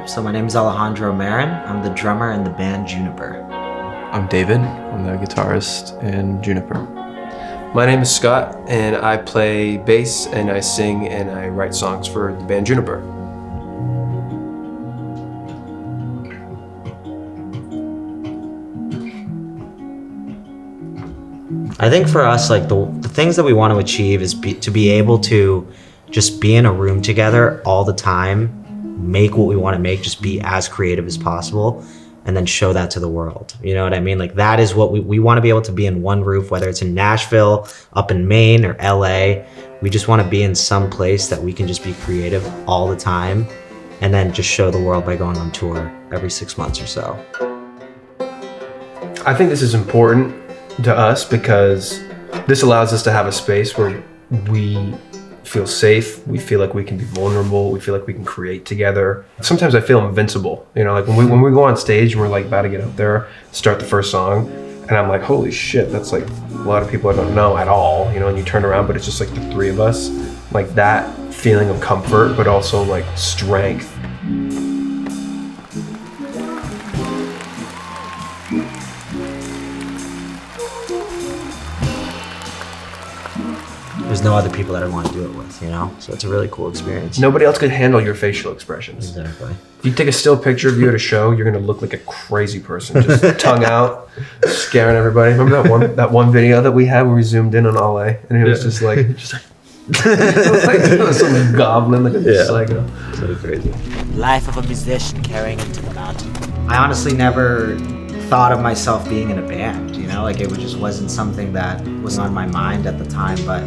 So my name is Alejandro Marin. I'm the drummer in the band Juniper. I'm David. I'm the guitarist in Juniper. My name is Scott, and I play bass, and I sing, and I write songs for the band Juniper. I think for us, like the things that we want to achieve is to be able to just be in a room together all the time, make what we want to make, just be as creative as possible, and then show that to the world. You know what I mean? Like that is what we want to be able to be in one roof, whether it's in Nashville, up in Maine, or LA. We just want to be in some place that we can just be creative all the time and then just show the world by going on tour every 6 months or so. I think this is important to us because this allows us to have a space where we feel safe, we feel like we can be vulnerable, we feel like we can create together. Sometimes I feel invincible, you know, like when we go on stage and we're like about to get up there, start the first song, and I'm like, holy shit, that's like a lot of people I don't know at all, you know, and you turn around, but it's just like the three of us, like that feeling of comfort, but also like strength. There's no other people that I want to do it with, you know? So it's a really cool experience. Nobody else could handle your facial expressions. Exactly. If you take a still picture of you at a show, you're gonna look like a crazy person, just tongue out, scaring everybody. Remember that one video that we had where we zoomed in on Ale, and it was just like it was some goblin, like a psycho. So crazy. Life of a musician carrying him to the mountain. I honestly never thought of myself being in a band, you know? Like it just wasn't something that was on my mind at the time, but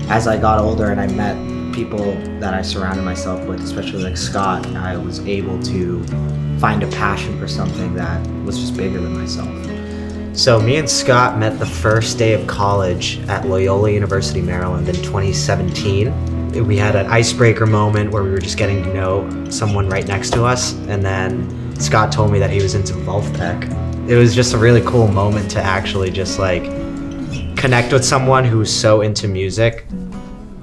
as I got older and I met people that I surrounded myself with, especially like Scott, I was able to find a passion for something that was just bigger than myself. So me and Scott met the first day of college at Loyola University, Maryland in 2017. We had an icebreaker moment where we were just getting to know someone right next to us, and then Scott told me that he was into Bluff tech. It was just a really cool moment to actually just like connect with someone who's so into music.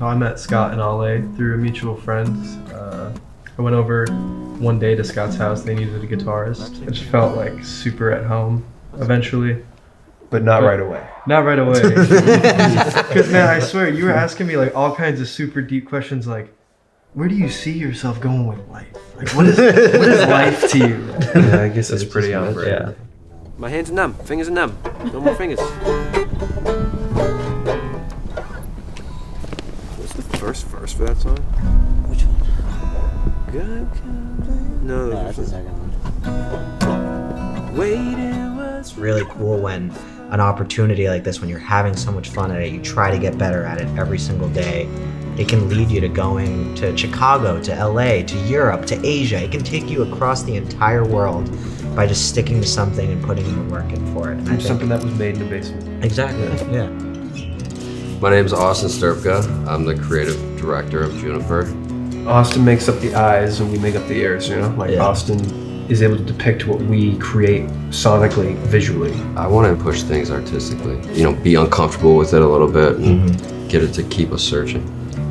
I met Scott and Ale through a mutual friend. I went over one day to Scott's house. They needed a guitarist. I just felt like super at home eventually. But not right away. Not right away. Because man, I swear, you were asking me like all kinds of super deep questions like, where do you see yourself going with life? Like what is life to you? Yeah, I guess that's pretty on brand. Yeah. My hands are numb, fingers are numb. No more fingers. What's the first verse for that song? Which one? No, No, that's the second one. Waiting was Really cool when an opportunity like this, when you're having so much fun at it, you try to get better at it every single day. It can lead you to going to Chicago, to LA, to Europe, to Asia. It can take you across the entire world by just sticking to something and putting in the work in for it. And I think, something that was made in the basement. exactly, yeah. My name is Austin Sterpka. I'm the creative director of Juniper. Austin makes up the eyes and we make up the ears, you know? Like Yeah. Austin is able to depict what we create sonically, visually. I want to push things artistically, be uncomfortable with it a little bit and get it to keep us searching.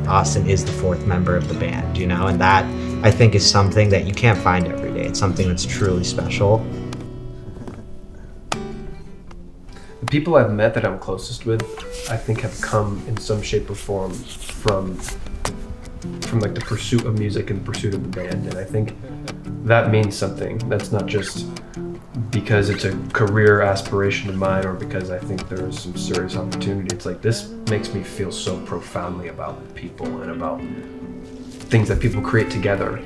Austin is the fourth member of the band, you know, and that I think is something that you can't find every day. It's something that's truly special. The people I've met that I'm closest with, I think have come in some shape or form from like the pursuit of music and the pursuit of the band. And I think that means something. That's not just because it's a career aspiration of mine or because I think there's some serious opportunity. It's like this makes me feel so profoundly about people and about things that people create together.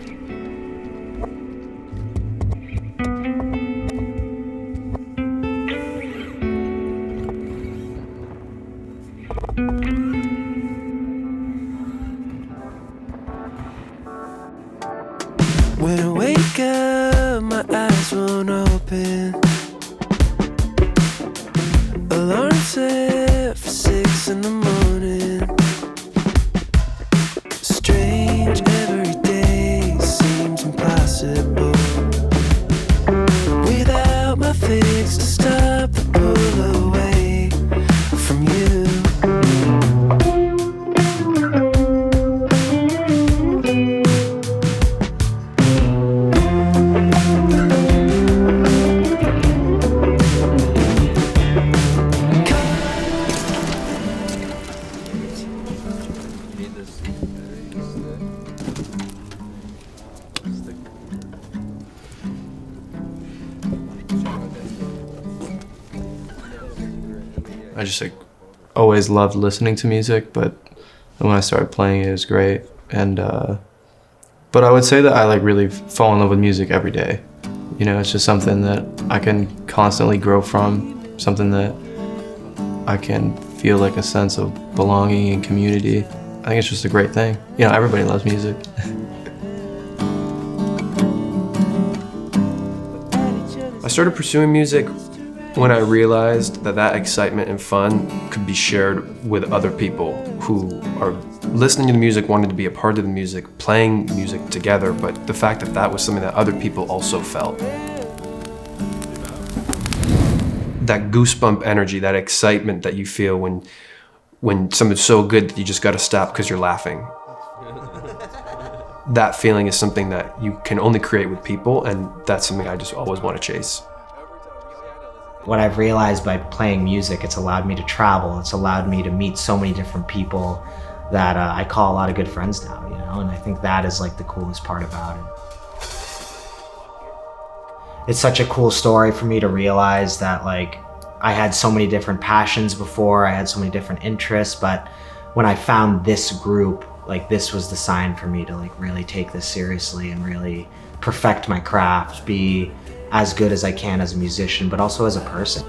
When I wake up, my eyes won't open. Alarm set for 6 in the morning. Strange every day, I just like always loved listening to music, but when I started playing it was great. And but I would say that I like really fall in love with music every day. You know, it's just something that I can constantly grow from, something that I can feel like a sense of belonging and community. I think it's just a great thing. You know, everybody loves music. I started pursuing music when I realized that that excitement and fun could be shared with other people who are listening to the music, wanting to be a part of the music, playing music together, but the fact that that was something that other people also felt. That goosebump energy, that excitement that you feel when something's so good that you just gotta stop because you're laughing. That feeling is something that you can only create with people, and that's something I just always want to chase. What I've realized by playing music, it's allowed me to travel. It's allowed me to meet so many different people that I call a lot of good friends now, you know? And I think that is like the coolest part about it. It's such a cool story for me to realize that like I had so many different passions before, I had so many different interests, but when I found this group, like this was the sign for me to like really take this seriously and really perfect my craft, be as good as I can as a musician, but also as a person.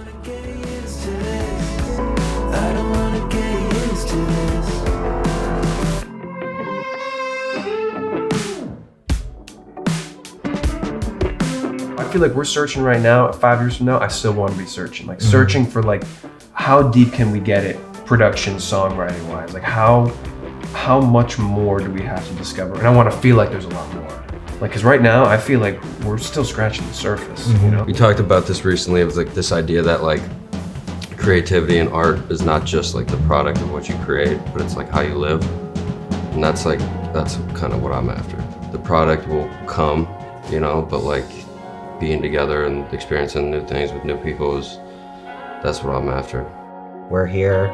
I feel like we're searching right now. 5 years from now, I still want to be searching. Like searching for like, how deep can we get it, production, songwriting wise? Like how much more do we have to discover? And I want to feel like there's a lot more. Like, cause right now I feel like we're still scratching the surface. You know? We talked about this recently. It was like this idea that like creativity and art is not just like the product of what you create, but it's like how you live. And that's kind of what I'm after. The product will come, you know, but like being together and experiencing new things with new people that's what I'm after. We're here,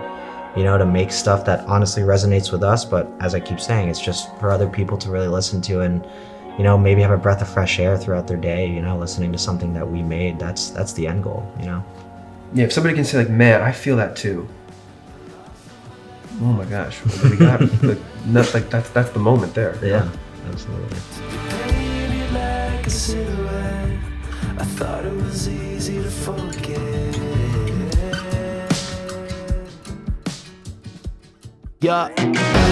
you know, to make stuff that honestly resonates with us, but as I keep saying, it's just for other people to really listen to and, you know, maybe have a breath of fresh air throughout their day, you know, listening to something that we made. That's the end goal, you know? Yeah, if somebody can say like, man, I feel that too. Oh my gosh, we got it. Like, that's the moment there. Yeah, absolutely. Like a silhouette, I thought it was easy to forget. Yeah.